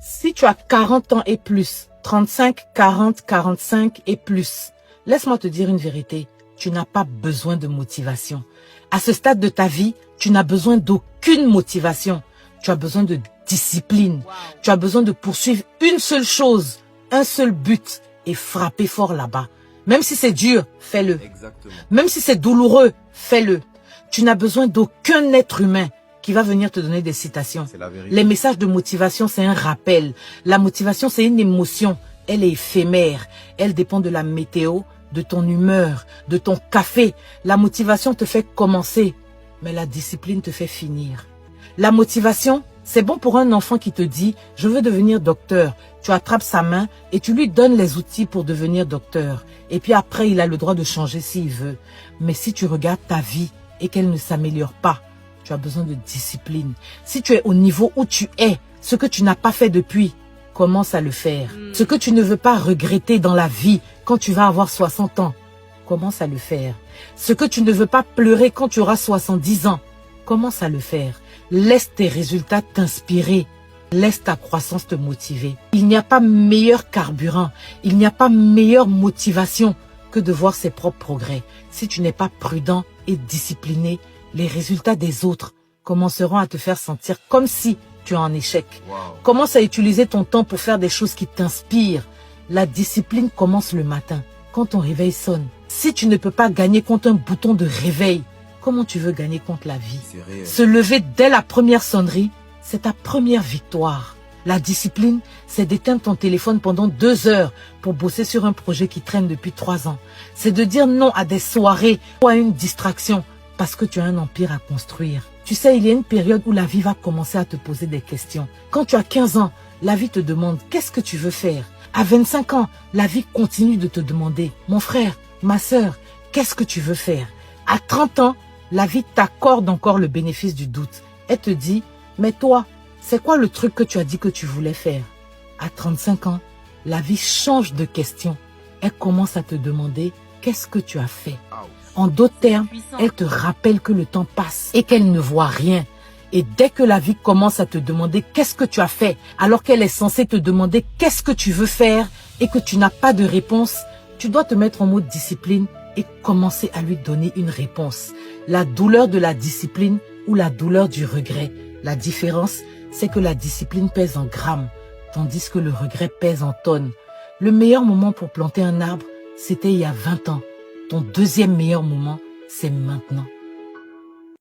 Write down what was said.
Si tu as 40 ans et plus, 35, 40, 45 et plus, laisse-moi te dire une vérité, tu n'as pas besoin de motivation. À ce stade de ta vie, tu n'as besoin d'aucune motivation. Tu as besoin de discipline. Tu as besoin de poursuivre une seule chose, un seul but et frapper fort là-bas. Même si c'est dur, fais-le. Même si c'est douloureux, fais-le. Tu n'as besoin d'aucun être humain qui va venir te donner des citations. Les messages de motivation, c'est un rappel. La motivation, c'est une émotion. Elle est éphémère. Elle dépend de la météo, de ton humeur, de ton café. La motivation te fait commencer, mais la discipline te fait finir. La motivation, c'est bon pour un enfant qui te dit « Je veux devenir docteur ». Tu attrapes sa main et tu lui donnes les outils pour devenir docteur. Et puis après, il a le droit de changer s'il veut. Mais si tu regardes ta vie et qu'elle ne s'améliore pas, tu as besoin de discipline. Si tu es au niveau où tu es, ce que tu n'as pas fait depuis, commence à le faire. Ce que tu ne veux pas regretter dans la vie quand tu vas avoir 60 ans, commence à le faire. Ce que tu ne veux pas pleurer quand tu auras 70 ans, commence à le faire. Laisse tes résultats t'inspirer. Laisse ta croissance te motiver. Il n'y a pas meilleur carburant, il n'y a pas meilleure motivation que de voir ses propres progrès. Si tu n'es pas prudent et discipliné, les résultats des autres commenceront à te faire sentir comme si tu es en échec. Commence à utiliser ton temps pour faire des choses qui t'inspirent. La discipline commence le matin, quand ton réveil sonne. Si tu ne peux pas gagner contre un bouton de réveil, comment tu veux gagner contre la vie? Se lever dès la première sonnerie, c'est ta première victoire. La discipline, c'est d'éteindre ton téléphone pendant 2 heures pour bosser sur un projet qui traîne depuis 3 ans. C'est de dire non à des soirées ou à une distraction parce que tu as un empire à construire. Tu sais, il y a une période où la vie va commencer à te poser des questions. Quand tu as 15 ans, la vie te demande qu'est-ce que tu veux faire. À 25 ans, la vie continue de te demander, mon frère, ma sœur, qu'est-ce que tu veux faire? À 30 ans, la vie t'accorde encore le bénéfice du doute. Elle te dit, mais toi, c'est quoi le truc que tu as dit que tu voulais faire? À 35 ans, la vie change de question. Elle commence à te demander, qu'est-ce que tu as fait? En d'autres termes, elle te rappelle que le temps passe et qu'elle ne voit rien. Et dès que la vie commence à te demander qu'est-ce que tu as fait, alors qu'elle est censée te demander qu'est-ce que tu veux faire et que tu n'as pas de réponse, tu dois te mettre en mode discipline et commencer à lui donner une réponse. La douleur de la discipline ou la douleur du regret. La différence, c'est que la discipline pèse en grammes, tandis que le regret pèse en tonnes. Le meilleur moment pour planter un arbre, c'était il y a 20 ans. Ton deuxième meilleur moment, c'est maintenant.